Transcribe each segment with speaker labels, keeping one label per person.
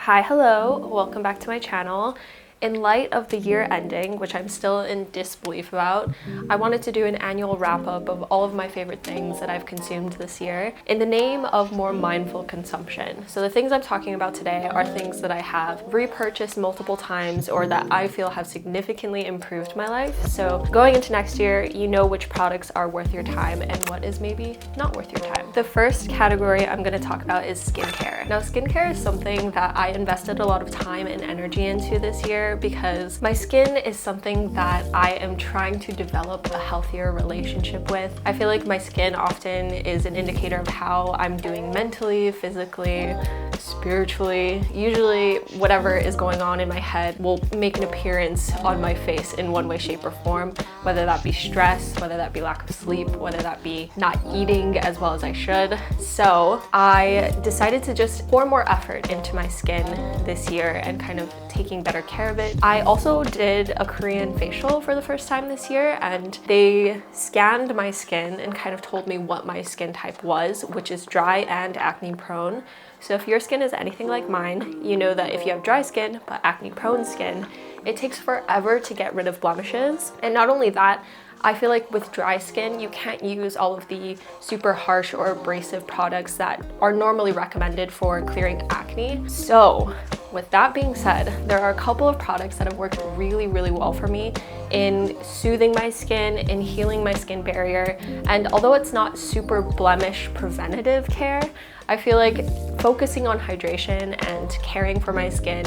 Speaker 1: Hi, hello, welcome back to my channel. In light of the year ending, which I'm still in disbelief about, I wanted to do an annual wrap-up of all of my favorite things that I've consumed this year in the name of more mindful consumption. So the things I'm talking about today are things that I have repurchased multiple times or that I feel have significantly improved my life. So going into next year, you know which products are worth your time and what is maybe not worth your time. The first category I'm going to talk about is skincare. Now, skincare is something that I invested a lot of time and energy into this year because my skin is something that I am trying to develop a healthier relationship with. I feel like my skin often is an indicator of how I'm doing mentally, physically, spiritually. Usually whatever is going on in my head will make an appearance on my face in one way, shape, or form, whether that be stress, whether that be lack of sleep, whether that be not eating as well as I should. So I decided to just pour more effort into my skin this year and kind of taking better care of it. I also did a Korean facial for the first time this year, and they scanned my skin and kind of told me what my skin type was, which is dry and acne prone. So if your skin is anything like mine, you know that if you have dry skin but acne prone skin, it takes forever to get rid of blemishes. And not only that, I feel like with dry skin, you can't use all of the super harsh or abrasive products that are normally recommended for clearing acne. So with that being said, there are a couple of products that have worked really, really well for me in soothing my skin, in healing my skin barrier. And although it's not super blemish preventative care, I feel like focusing on hydration and caring for my skin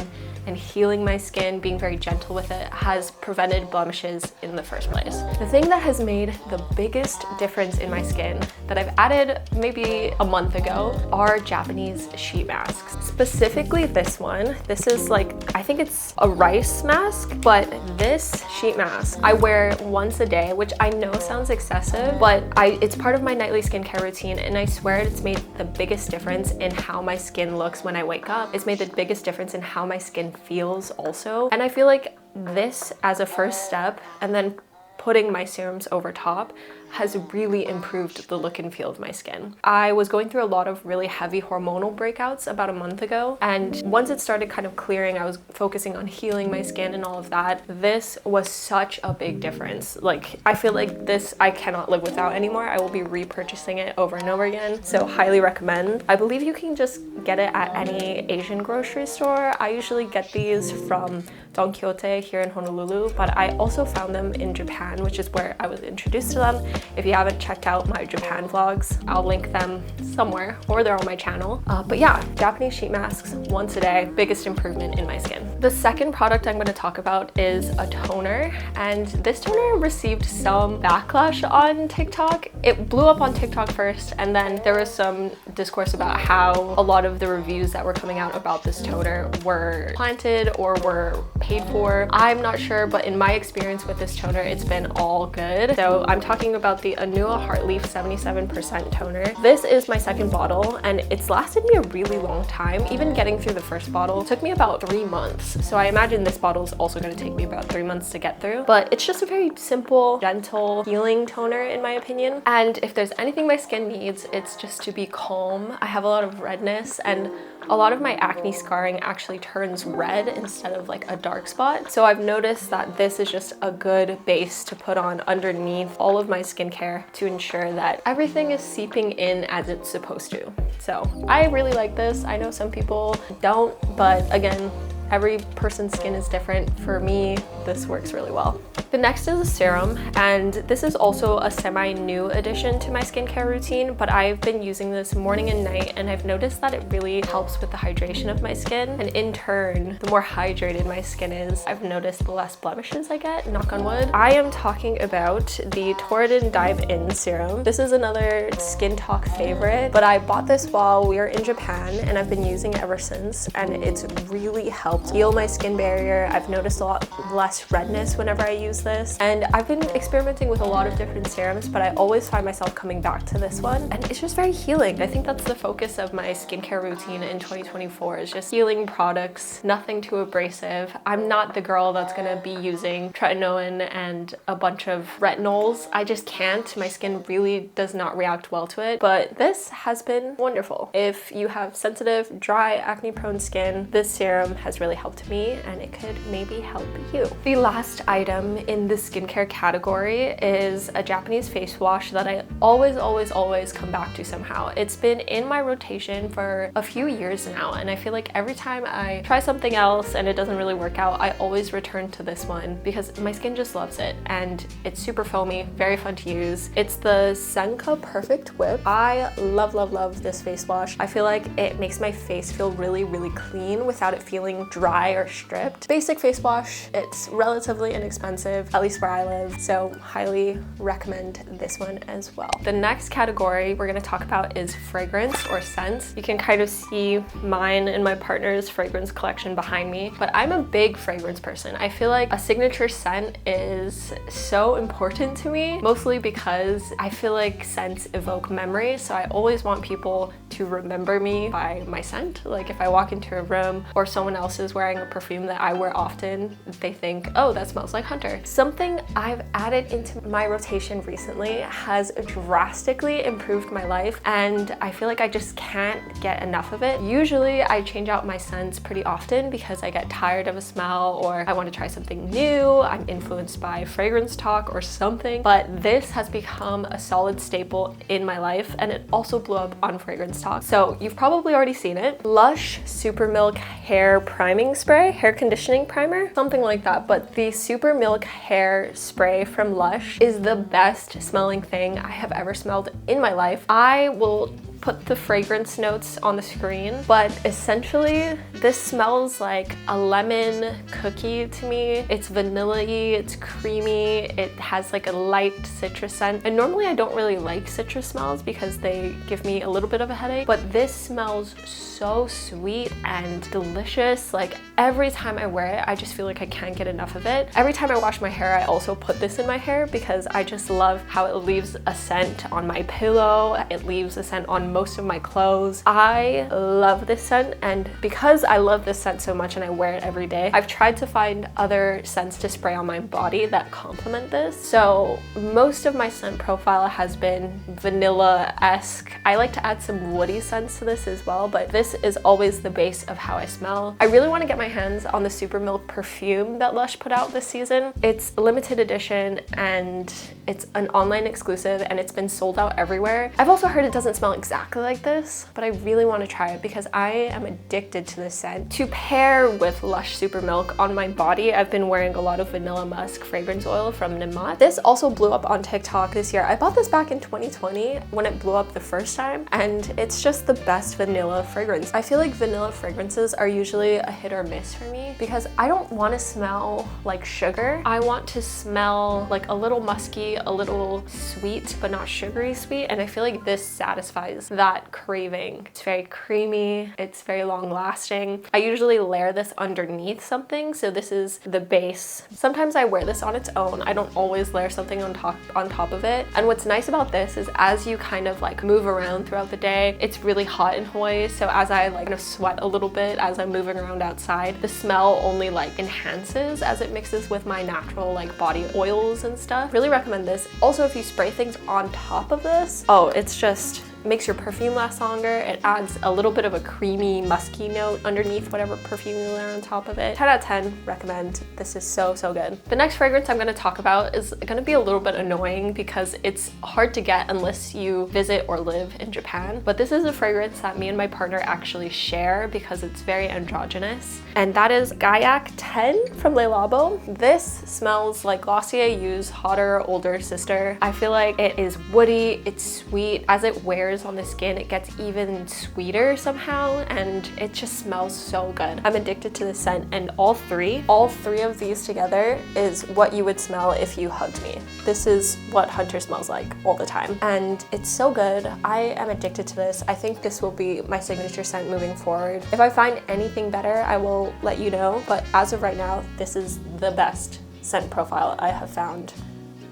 Speaker 1: and healing my skin, being very gentle with it, has prevented blemishes in the first place. The thing that has made the biggest difference in my skin that I've added maybe a month ago are Japanese sheet masks. Specifically this one. This is like, I think it's a rice mask, but this sheet mask I wear once a day, which I know sounds excessive, but it's part of my nightly skincare routine, and I swear it's made the biggest difference in how my skin looks when I wake up. It's made the biggest difference in how my skin feels also. And I feel like this as a first step, and then putting my serums over top, has really improved the look and feel of my skin. I was going through a lot of really heavy hormonal breakouts about a month ago, and once it started kind of clearing, I was focusing on healing my skin and all of that. This was such a big difference. Like, I feel like this I cannot live without anymore. I will be repurchasing it over and over again, so highly recommend. I believe you can just get it at any Asian grocery store. I usually get these from Don Quixote here in Honolulu, but I also found them in Japan, which is where I was introduced to them. If you haven't checked out my Japan vlogs, I'll link them somewhere, or they're on my channel. But yeah, Japanese sheet masks once a day, biggest improvement in my skin. The second product I'm going to talk about is a toner, and this toner received some backlash on TikTok. It blew up on TikTok first, and then there was some discourse about how a lot of the reviews that were coming out about this toner were planted or were paid for. I'm not sure, but in my experience with this toner, it's been all good. So I'm talking about the Anua Heartleaf 77% toner. This is my second bottle, and it's lasted me a really long time. Even getting through the first bottle took me about 3 months. So I imagine this bottle is also going to take me about 3 months to get through. But it's just a very simple, gentle, healing toner in my opinion. And if there's anything my skin needs, it's just to be calm. I have a lot of redness, and a lot of my acne scarring actually turns red instead of like a dark spot. So I've noticed that this is just a good base to put on underneath all of my skincare to ensure that everything is seeping in as it's supposed to. So I really like this. I know some people don't, but again, every person's skin is different. For me, this works really well. The next is a serum, and this is also a semi-new addition to my skincare routine, but I've been using this morning and night, and I've noticed that it really helps with the hydration of my skin, and in turn, the more hydrated my skin is, I've noticed the less blemishes I get, knock on wood. I am talking about the Torridin Dive In Serum. This is another Skin Talk favorite, but I bought this while we were in Japan, and I've been using it ever since, and it's really helped heal my skin barrier. I've noticed a lot less redness whenever I use use this. And I've been experimenting with a lot of different serums, but I always find myself coming back to this one. And it's just very healing. I think that's the focus of my skincare routine in 2024 is just healing products, nothing too abrasive. I'm not the girl that's gonna be using tretinoin and a bunch of retinols. I just can't. My skin really does not react well to it, but this has been wonderful. If you have sensitive, dry, acne-prone skin, this serum has really helped me and it could maybe help you. The last item in the skincare category is a Japanese face wash that I always come back to somehow. It's been in my rotation for a few years now, and I feel like every time I try something else and it doesn't really work out, I always return to this one because my skin just loves it and it's super foamy, very fun to use. It's the Senka Perfect Whip. I love this face wash. I feel like it makes my face feel really clean without it feeling dry or stripped. Basic face wash. It's relatively inexpensive, at least where I live, so highly recommend this one as well. The next category we're going to talk about is fragrance or scents. You can kind of see mine and my partner's fragrance collection behind me, but I'm a big fragrance person. I feel like a signature scent is so important to me, mostly because I feel like scents evoke memories, so I always want people to remember me by my scent. Like if I walk into a room or someone else is wearing a perfume that I wear often, they think, oh, that smells like Hunter. Something I've added into my rotation recently has drastically improved my life, and I feel like I just can't get enough of it. Usually I change out my scents pretty often because I get tired of a smell or I want to try something new, I'm influenced by fragrance talk or something, but this has become a solid staple in my life, and it also blew up on fragrance talk. So you've probably already seen it. Lush Super Milk Hair Priming Spray, hair conditioning primer, something like that, but the Super Milk Hair Spray from Lush is the best smelling thing I have ever smelled in my life. I will put the fragrance notes on the screen, but essentially this smells like a lemon cookie to me. It's vanilla-y, it's creamy, it has like a light citrus scent, and normally I don't really like citrus smells because they give me a little bit of a headache, but this smells so sweet and delicious. Like every time I wear it, I just feel like I can't get enough of it. Every time I wash my hair, I also put this in my hair because I just love how it leaves a scent on my pillow, it leaves a scent on most of my clothes. I love this scent, and because I love this scent so much and I wear it every day, I've tried to find other scents to spray on my body that complement this. So most of my scent profile has been vanilla-esque. I like to add some woody scents to this as well, but this is always the base of how I smell. I really want to get my hands on the Super Milk perfume that Lush put out this season. It's a limited edition and it's an online exclusive and it's been sold out everywhere. I've also heard it doesn't smell exactly like this, but I really want to try it because I am addicted to this scent. To pair with Lush Super Milk on my body, I've been wearing a lot of Vanilla Musk fragrance oil from Nimat. This also blew up on TikTok this year. I bought this back in 2020 when it blew up the first time, and it's just the best vanilla fragrance. I feel like vanilla fragrances are usually a hit or miss for me because I don't want to smell like sugar. I want to smell like a little musky, a little sweet, but not sugary sweet, and I feel like this satisfies that craving. It's very creamy, it's very long lasting. I usually layer this underneath something, so this is the base. Sometimes I wear this on its own. I don't always layer something on top of it. And what's nice about this is as you kind of like move around throughout the day, it's really hot in Hawaii, so as I like kind of sweat a little bit as I'm moving around outside, the smell only like enhances as it mixes with my natural like body oils and stuff. Really recommend this. Also, if you spray things on top of this, oh, it's just makes your perfume last longer. It adds a little bit of a creamy, musky note underneath whatever perfume you layer on top of it. 10 out of 10, recommend. This is so good. The next fragrance I'm going to talk about is going to be a little bit annoying because it's hard to get unless you visit or live in Japan. But this is a fragrance that me and my partner actually share because it's very androgynous. And that is Gaiac 10 from Le Labo. This smells like Glossier You's hotter, older sister. I feel like it is woody, it's sweet. As it wears on the skin, it gets even sweeter somehow, and it just smells so good. I'm addicted to this scent, and all three of these together is what you would smell if you hugged me. This is what Hunter smells like all the time, and it's so good. I am addicted to this. I think this will be my signature scent moving forward. If I find anything better, I will let you know, but as of right now, this is the best scent profile I have found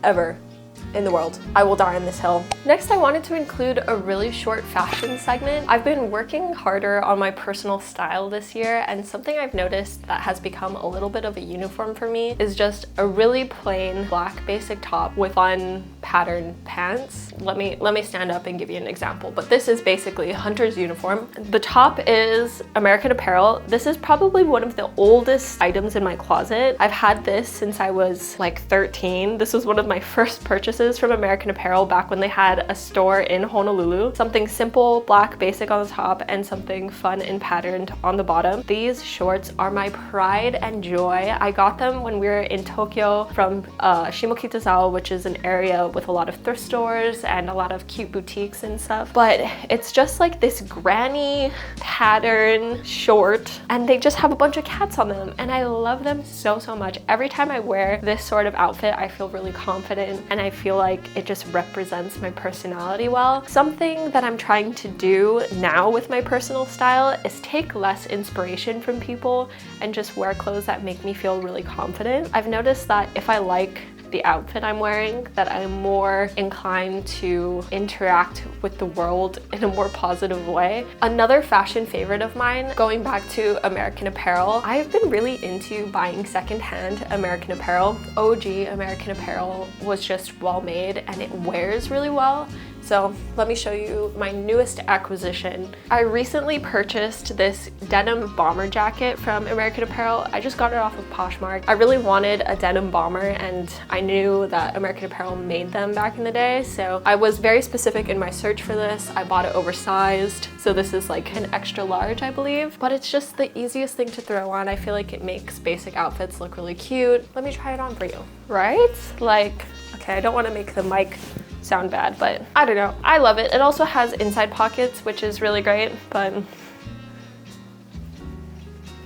Speaker 1: ever in the world. I will die on this hill. Next, I wanted to include a really short fashion segment. I've been working harder on my personal style this year, and something I've noticed that has become a little bit of a uniform for me is just a really plain black basic top with fun pattern pants. Let me stand up and give you an example, but this is basically Hunter's uniform. The top is American Apparel. This is probably one of the oldest items in my closet. I've had this since I was like 13. This was one of my first purchases from American Apparel back when they had a store in Honolulu. Something simple, black, basic on the top, and something fun and patterned on the bottom. These shorts are my pride and joy. I got them when we were in Tokyo from Shimokitazawa, which is an area with a lot of thrift stores and a lot of cute boutiques and stuff. But it's just like this granny pattern short, and they just have a bunch of cats on them, and I love them so much. Every time I wear this sort of outfit, I feel really confident, and I feel like it just represents my personality well. Something that I'm trying to do now with my personal style is take less inspiration from people and just wear clothes that make me feel really confident. I've noticed that if I like the outfit I'm wearing, that I'm more inclined to interact with the world in a more positive way. Another fashion favorite of mine, going back to American Apparel, I've been really into buying secondhand American Apparel. OG American Apparel was just well made and it wears really well. So let me show you my newest acquisition. I recently purchased this denim bomber jacket from American Apparel. I just got it off of Poshmark. I really wanted a denim bomber, and I knew that American Apparel made them back in the day. So I was very specific in my search for this. I bought it oversized. So this is like an extra large, I believe, but it's just the easiest thing to throw on. I feel like it makes basic outfits look really cute. Let me try it on for you, right? Like, okay, I don't want to make the mic sound bad, but I don't know. I love it. It also has inside pockets, which is really great, but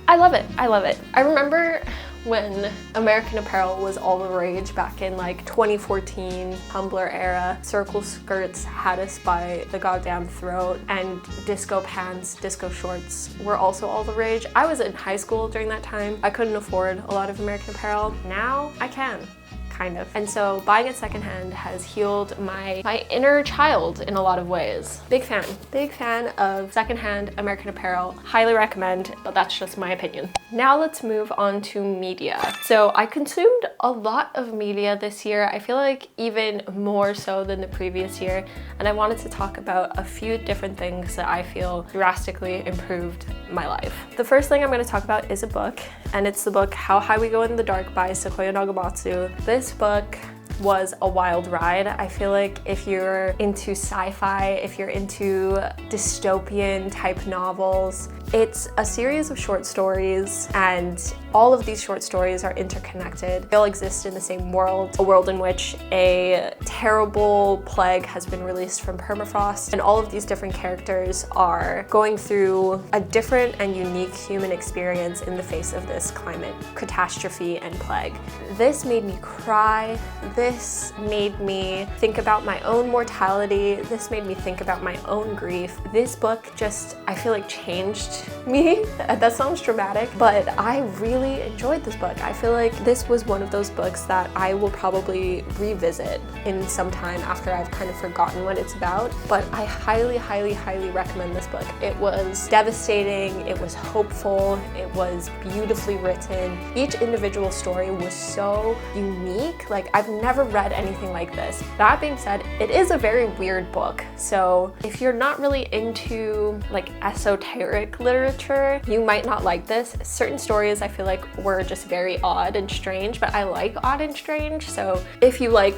Speaker 1: I love it. I love it. I remember when American Apparel was all the rage back in like 2014, Tumblr era. Circle skirts had us by the goddamn throat, and disco pants, disco shorts were also all the rage. I was in high school during that time. I couldn't afford a lot of American Apparel. Now I can. Kind of. And so buying it secondhand has healed my inner child in a lot of ways. Big fan of secondhand American Apparel. Highly recommend, but that's just my opinion. Now let's move on to media. So I consumed a lot of media this year. I feel like even more so than the previous year. And I wanted to talk about a few different things that I feel drastically improved my life. The first thing I'm going to talk about is a book, and it's the book How High We Go in the Dark by Sequoia Nagamatsu. This book was a wild ride. I feel like if you're into sci-fi, if you're into dystopian type novels, it's a series of short stories, and all of these short stories are interconnected. They all exist in the same world, a world in which a terrible plague has been released from permafrost, and all of these different characters are going through a different and unique human experience in the face of this climate catastrophe and plague. This made me cry. This made me think about my own mortality. This made me think about my own grief. This book just, I feel like, changed me. That sounds dramatic, but I really enjoyed this book. I feel like this was one of those books that I will probably revisit in some time after I've kind of forgotten what it's about, but I highly recommend this book. It was devastating, it was hopeful, it was beautifully written. Each individual story was so unique. Like, I've never read anything like this. That being said, it is a very weird book, so if you're not really into like esoteric literature, you might not like this. Certain stories I feel like were just very odd and strange, but I like odd and strange, so if you like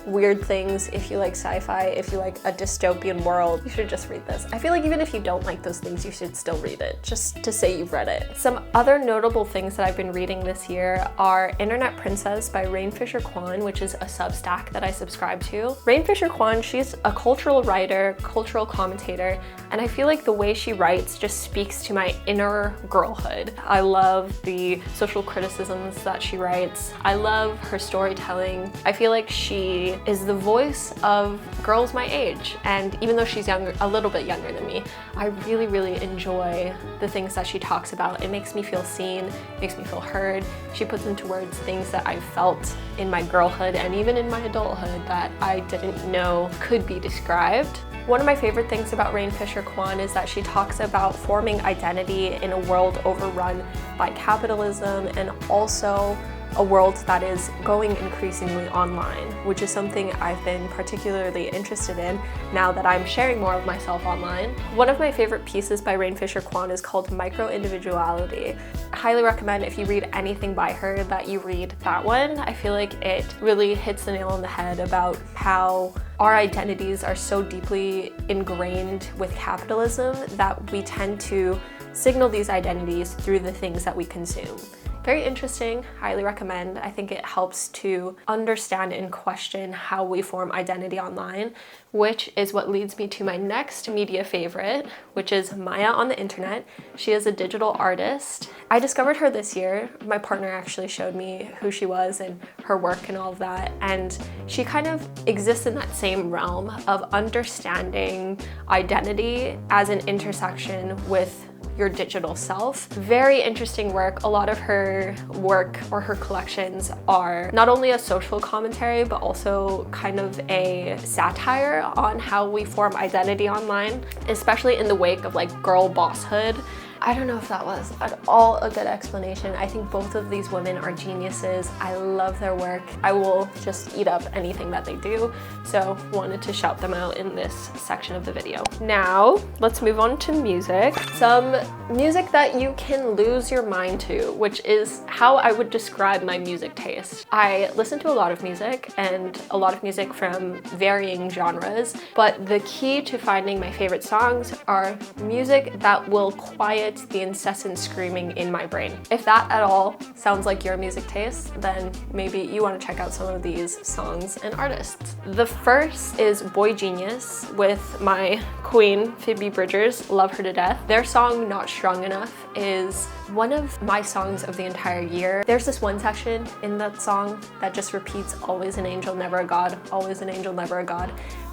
Speaker 1: weird things, if you like sci-fi, if you like a dystopian world, you should just read this. I feel like even if you don't like those things, you should still read it, just to say you've read it. Some other notable things that I've been reading this year are Internet Princess by Rain Fisher Kwan, which is a Substack that I subscribe to. Rain Fisher Kwan, she's a cultural writer, cultural commentator, and I feel like the way she writes just speaks to my inner girlhood. I love the social criticisms that she writes. I love her storytelling. I feel like she identity is the voice of girls my age. And even though she's younger, a little bit younger than me, I really, really enjoy the things that she talks about. It makes me feel seen, makes me feel heard. She puts into words things that I felt in my girlhood and even in my adulthood that I didn't know could be described. One of my favorite things about Rain Fisher Kwan is that she talks about forming identity in a world overrun by capitalism and also a world that is going increasingly online, which is something I've been particularly interested in now that I'm sharing more of myself online. One of my favorite pieces by Rain Fisher Kwan is called Micro Individuality. I highly recommend if you read anything by her that you read that one. I feel like it really hits the nail on the head about how our identities are so deeply ingrained with capitalism that we tend to signal these identities through the things that we consume. Very interesting, highly recommend. I think it helps to understand and question how we form identity online, which is what leads me to my next media favorite, which is Maya on the internet. She is a digital artist. I discovered her this year. My partner actually showed me who she was and her work and all of that. And she kind of exists in that same realm of understanding identity as an intersection with your digital self. Very interesting work. A lot of her work or her collections are not only a social commentary, but also kind of a satire on how we form identity online, especially in the wake of like girl bosshood. I don't know if that was at all a good explanation. I think both of these women are geniuses. I love their work. I will just eat up anything that they do. So wanted to shout them out in this section of the video. Now, let's move on to music. Some music that you can lose your mind to, which is how I would describe my music taste. I listen to a lot of music and a lot of music from varying genres, but the key to finding my favorite songs are music that will quiet the incessant screaming in my brain. If that at all sounds like your music taste, then maybe you want to check out some of these songs and artists. The first is Boy Genius with my queen, Phoebe Bridgers. Love her to death. Their song, Not Strong Enough, is one of my songs of the entire year. There's this one section in that song that just repeats, always an angel, never a god, always an angel, never a god.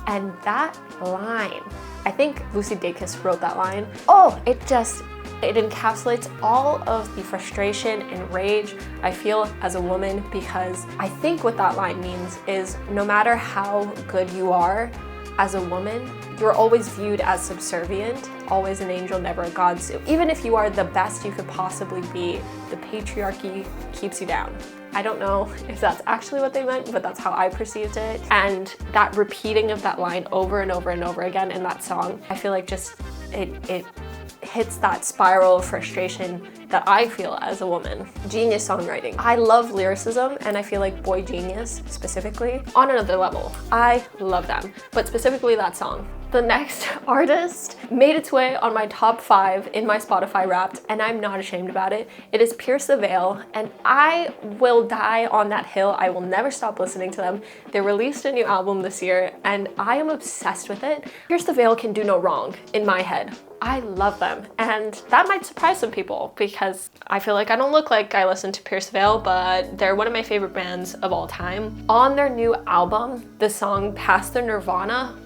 Speaker 1: And that line, I think Lucy Dacus wrote that line. Oh, it encapsulates all of the frustration and rage I feel as a woman, because I think what that line means is no matter how good you are as a woman, you're always viewed as subservient, always an angel, never a god. So even if you are the best you could possibly be, the patriarchy keeps you down. I don't know if that's actually what they meant, but that's how I perceived it. And that repeating of that line over and over and over again in that song, I feel like just it hits that spiral of frustration that I feel as a woman. Genius songwriting. I love lyricism, and I feel like Boy Genius specifically on another level. I love them, but specifically that song. The next artist made its way on my top 5 in my Spotify Wrapped, and I'm not ashamed about it. It is Pierce the Veil, and I will die on that hill. I will never stop listening to them. They released a new album this year, and I am obsessed with it. Pierce the Veil can do no wrong in my head. I love them, and that might surprise some people because I feel like I don't look like I listen to Pierce the Veil, but they're one of my favorite bands of all time. On their new album, the song Past the Nirvana,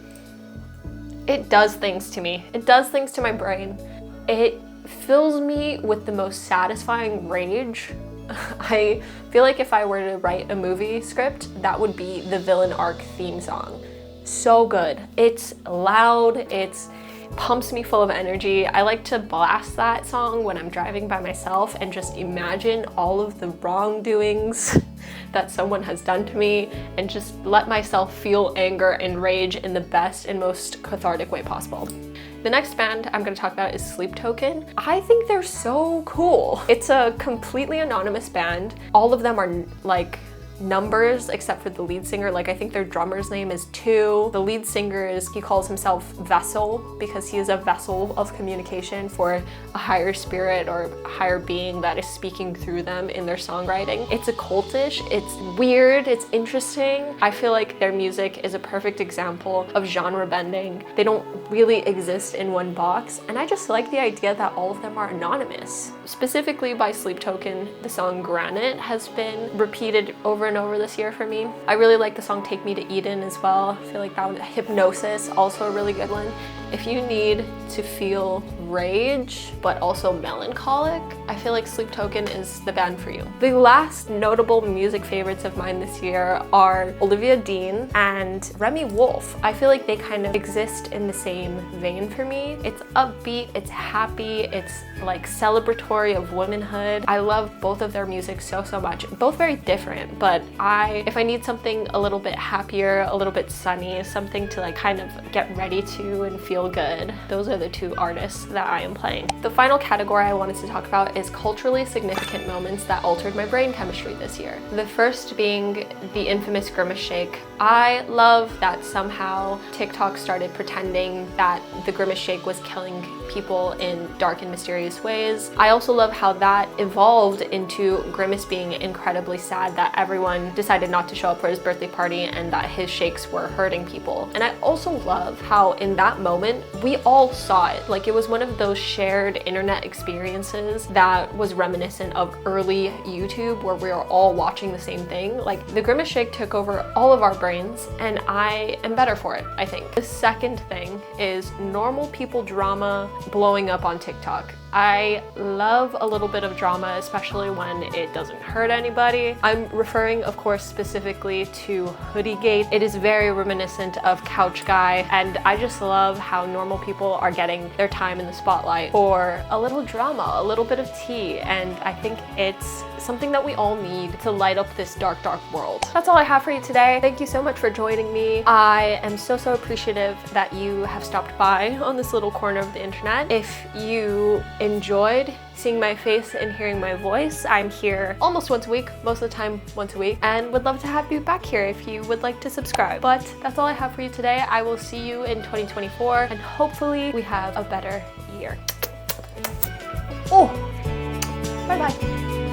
Speaker 1: it does things to me. It does things to my brain. It fills me with the most satisfying rage. I feel like if I were to write a movie script, that would be the villain arc theme song. So good. It's loud, it's pumps me full of energy. I like to blast that song when I'm driving by myself and just imagine all of the wrongdoings that someone has done to me and just let myself feel anger and rage in the best and most cathartic way possible. The next band I'm going to talk about is Sleep Token. I think they're so cool. It's a completely anonymous band. All of them are like numbers except for the lead singer. Like I think their drummer's name is 2. The lead singer he calls himself Vessel because he is a vessel of communication for a higher spirit or a higher being that is speaking through them in their songwriting. It's occultish, it's weird, it's interesting. I feel like their music is a perfect example of genre bending. They don't really exist in one box, and I just like the idea that all of them are anonymous. Specifically by Sleep Token, the song Granite has been repeated over and and over this year for me. I really like the song Take Me to Eden as well. I feel like that one, Hypnosis, also a really good one. If you need to feel rage, but also melancholic, I feel like Sleep Token is the band for you. The last notable music favorites of mine this year are Olivia Dean and Remy Wolf. I feel like they kind of exist in the same vein for me. It's upbeat, it's happy, it's like celebratory of womanhood. I love both of their music so much. Both very different, but if I need something a little bit happier, a little bit sunny, something to like kind of get ready to and feel good, those are the two artists that I am playing. The final category I wanted to talk about is culturally significant moments that altered my brain chemistry this year. The first being the infamous Grimace Shake. I love that somehow TikTok started pretending that the Grimace Shake was killing people in dark and mysterious ways. I also love how that evolved into Grimace being incredibly sad that everyone decided not to show up for his birthday party and that his shakes were hurting people. And I also love how in that moment, we all saw it. Like, it was one of those shared internet experiences that was reminiscent of early YouTube where we were all watching the same thing. Like, the Grimace Shake took over all of our brains and I am better for it, I think. The second thing is normal people drama blowing up on TikTok. I love a little bit of drama, especially when it doesn't hurt anybody. I'm referring, of course, specifically to Hoodiegate. It is very reminiscent of Couch Guy, and I just love how normal people are getting their time in the spotlight for a little drama, a little bit of tea, and I think it's something that we all need to light up this dark world. That's all I have for you today. Thank you so much for joining me. I am so appreciative that you have stopped by on this little corner of the internet. If you enjoyed seeing my face and hearing my voice, I'm here almost once a week, most of the time once a week, and would love to have you back here if you would like to subscribe. But that's all I have for you today. I will see you in 2024, and hopefully we have a better year. Oh, bye-bye.